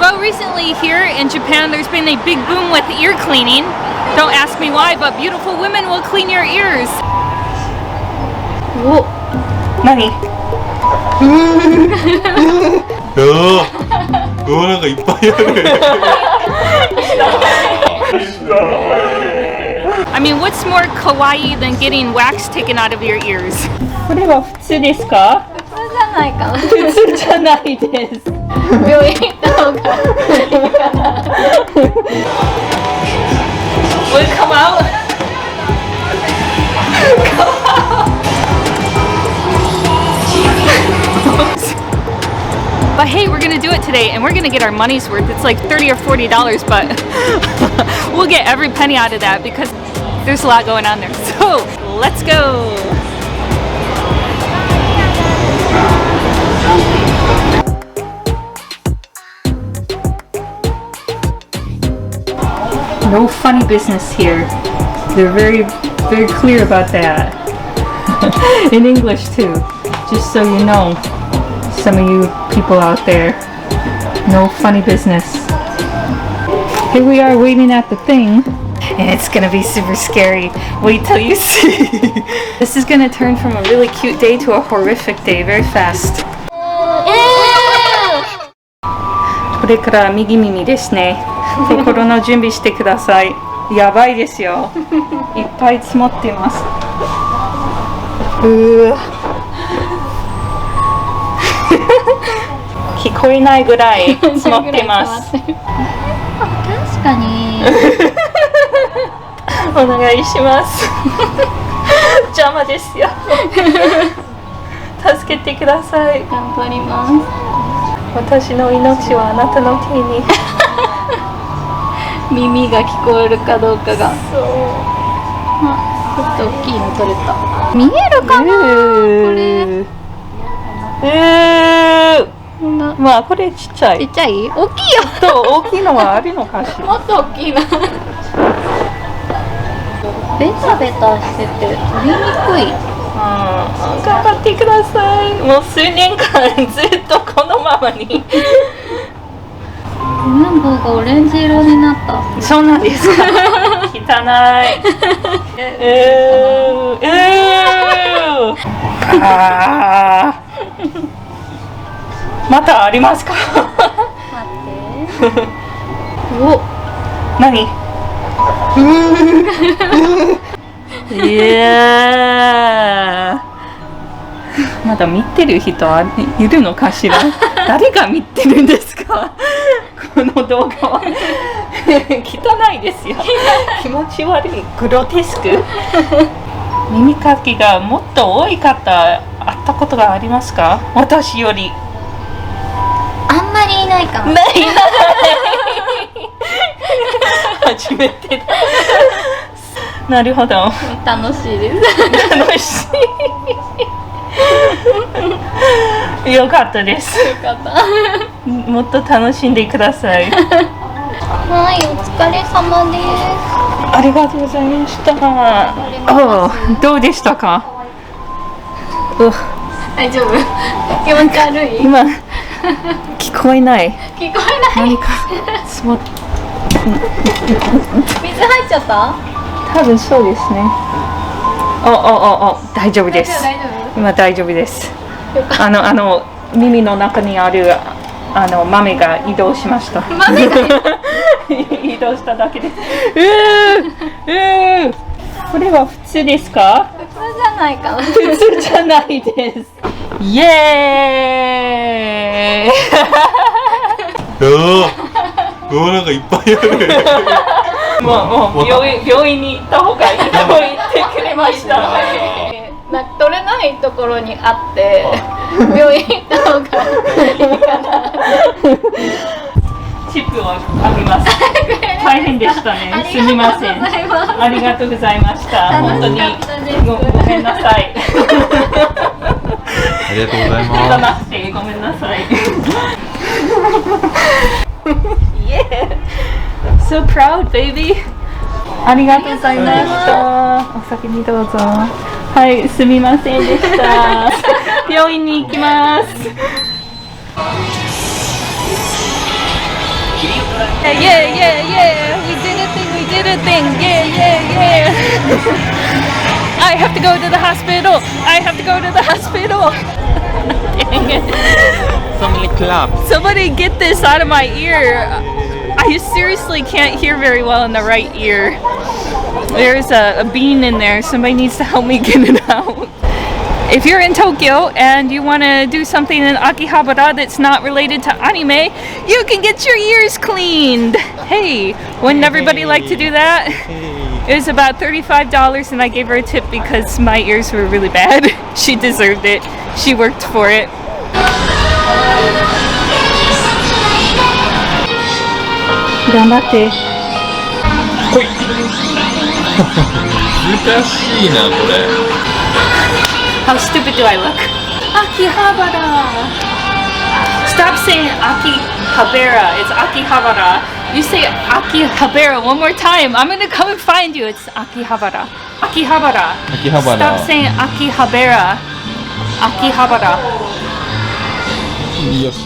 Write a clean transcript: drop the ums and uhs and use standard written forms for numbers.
Well, recently here in Japan, there's been a big boom with ear cleaning. Don't ask me why, but beautiful women will clean your ears. Whoa. Nani? I mean, what's more kawaii than getting wax taken out of your ears? これは普通ですか？普通じゃないかな。普通じゃないです。病院行った方がいいかな。Will it come out? Come out. But hey, we're gonna do it today, and we're gonna get our money's worth. It's like $30 or $40, but we'll get every penny out of that because there's a lot going on there. So let's go. No funny business here. They're very clear about that. In English too, just so you know. Some of you people out there, no funny business. Here we are waiting at the thing, and it's gonna be super scary. Wait till you see. This is gonna turn from a really cute day to a horrific day very fast. これから右耳ですね。心の準備してください。やばいですよ。いっぱい積もっています。聞こえないぐらい積もっています。確かに。お願いします。邪魔ですよ。助けてください。頑張ります。私の命はあなたの手に。耳が聞こえるかどうかが。そう。ちょっと大きいの取れた。見えるかな、これ。まあこれちっちゃい。ちっちゃい？大きいよ。大きいのはあるのかしら。もっと大きいな。ベタベタしてて取りにくい。頑張ってください。もう数年間ずっとこのままに。マンゴーがオレンジ色になった。そうなんですか。汚い。またありますか？待って。お、何？いやまだ見てる人はいるのかしら？誰が見てるんですか？この動画は汚いですよ。気持ち悪い。グロテスク。耳かきがもっと多い方会ったことがありますか？私より。あんまりいないかも。ない。初めてだ。なるほど。楽しいです。楽しい。よかったです。よかった。もっと楽しんでください。はい、お疲れ様です。ありがとうございました。どうでしたか？大丈夫？気持ち悪い？今聞こえない。聞こえない。何か水入っちゃった？多分そうですね。大丈夫です。今大丈夫です。耳の中にある豆が移動しました。豆が移動しただけです。これは普通ですか？普通じゃないかな。普通じゃないです。イエーイ。なんかいっぱいある。もう病院に行った方がいいと言ってくれました。取れないところにあって病院行った方がいいかな。チップをあげます。大変でしたね。すみません。ありがとうございました。本当にごめんなさい。ありがとうございます。なくてごめんなさい。So proud, baby. ありがとうございました。お先にどうぞ。はい、すみませんでした。病院に行きます。Yeah, yeah, yeah. We did a thing. We did a thing. Yeah, yeah, yeah. I have to go to the hospital. I have to go to the hospital. Dang it. So many claps. Somebody get this out of my ear. I seriously can't hear very well in the right ear. There's a bean in there. Somebody needs to help me get it out. If you're in Tokyo and you want to do something in Akihabara that's not related to anime, you can get your ears cleaned. Hey, wouldn't everybody like to do that? It was about $35 and I gave her a tip because my ears were really bad. She deserved it. She worked for it. Ganbatte. 難しいなこれ。 How stupid do I look? Akihabara. Stop saying Akihabara. It's Akihabara. You say Akihabara one more time. I'm gonna come and find you. It's Akihabara. Akihabara. Akihabara. Stop saying Akihabara. Akihabara. よし。